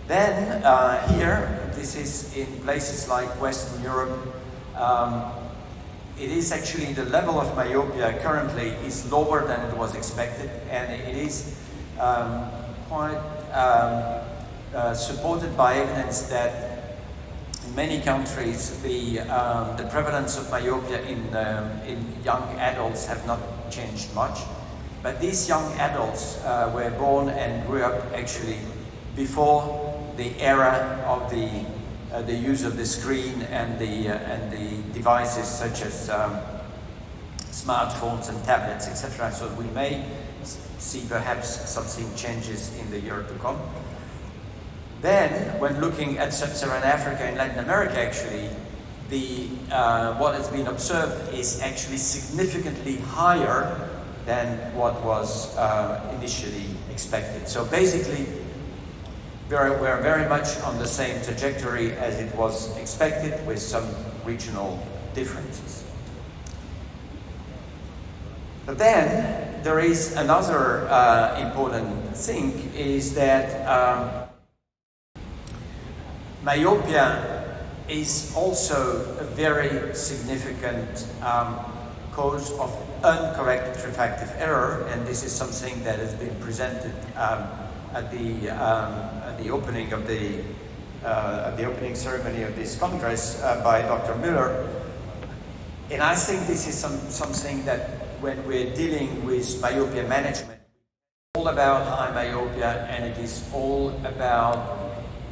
Then here, this is in places like Western Europe. It is actually the level of myopia currently is lower than it was expected, and it is quite supported by evidence that in many countries the prevalence of myopia in young adults have not changed much. But these young adults were born and grew up actually before the era of the use of the screen and the devices such as smartphones and tablets, etc. So we may see perhaps something changes in the year to come. Then, when looking at Sub-Saharan Africa and Latin America, actually, what has been observed is actually significantly higher than what was initially expected. So basically, we're very much on the same trajectory as it was expected, with some regional differences. But then there is another important thing, is that myopia is also a very significant cause of uncorrected refractive error, and this is something that has been presented at the opening of the opening ceremony of this congress by Dr. Müller. And I think this is something that when we're dealing with myopia management, it's all about high myopia, and it is all about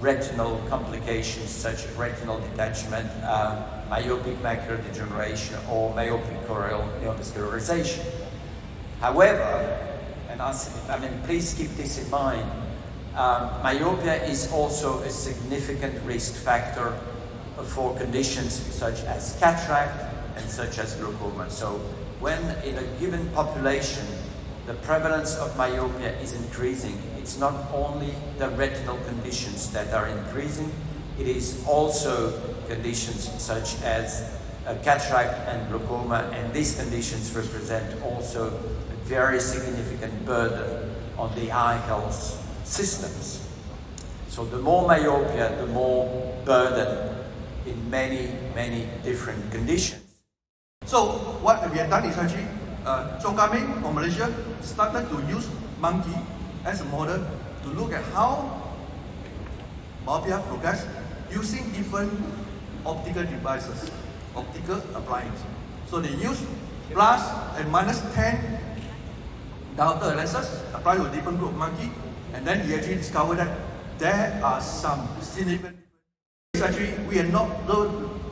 retinal complications such as retinal detachment, myopic macular degeneration, or myopic choroidal neovascularization. However, and I mean, please keep this in mind, myopia is also a significant risk factor for conditions such as cataract and such as glaucoma. So when in a given population the prevalence of myopia is increasing, it's not only the retinal conditions that are increasing, it is also conditions such as cataract and glaucoma, and these conditions represent also a very significant burden on the eye health systems. So the more myopia, the more burden in many, many different conditions. So what we have done is actually, Chongkame from Malaysia started to use monkey as a model to look at how myopia progress using different optical devices, optical appliances. So they use plus and minus 10 diopter lenses applied to a different group of monkey, and then he actually discovered that there are some significant differences. Actually, we are not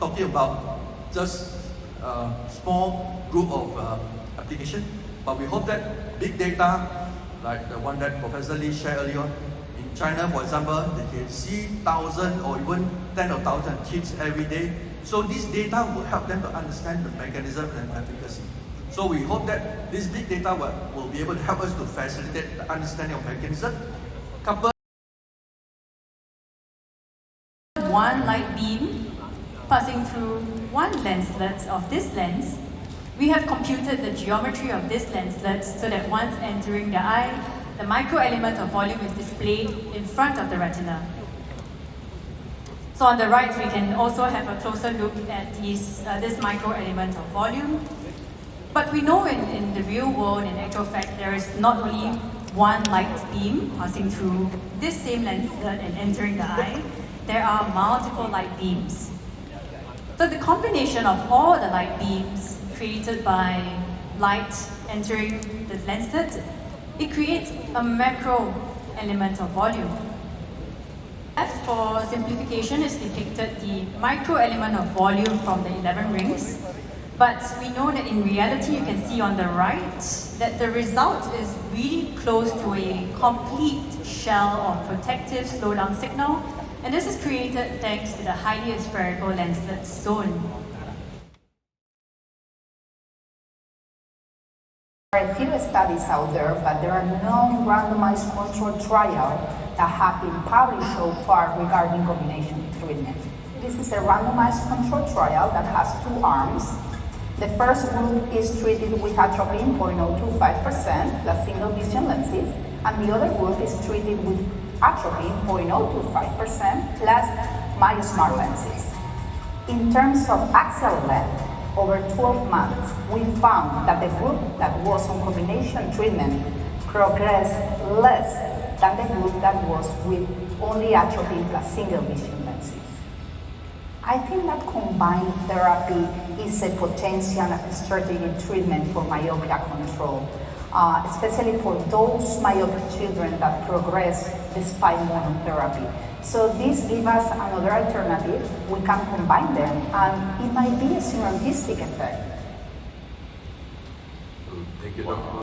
talking about just a small group of application, but we hope that big data, like the one that Professor Lee shared earlier on, in China, for example, they can see 1,000 or even 10,000 kids every day. So this data will help them to understand the mechanism and efficacy. So we hope that this big data will be able to help us to facilitate the understanding of mechanism. One light beam passing through one lenslet of this lens. We have computed the geometry of this lenslet so that once entering the eye, the micro element of volume is displayed in front of the retina. So on the right, we can also have a closer look at this micro element of volume. But we know in the real world, in actual fact, there is not only one light beam passing through this same lenslet and entering the eye. There are multiple light beams. So the combination of all the light beams created by light entering the lenslet, it creates a macro element of volume. As for simplification, is depicted the micro element of volume from the 11 rings. But we know that in reality, you can see on the right that the result is really close to a complete shell of protective slowdown signal, and this is created thanks to the highly spherical lenslet zone. There are a few studies out there, but there are no randomized controlled trials that have been published so far regarding combination treatment. This is a randomized controlled trial that has two arms. The first group is treated with atropine 0.025% plus single vision lenses, and the other group is treated with atropine 0.025% plus my smart lenses. In terms of axial length, over 12 months, we found that the group that was on combination treatment progressed less than the group that was with only atropine plus single vision lenses. I think that combined therapy is a potential strategic treatment for myopia control, especially for those myopic children that progress despite monotherapy. So this gives us another alternative. We can combine them, and it might be a synergistic effect. Thank you, Dr.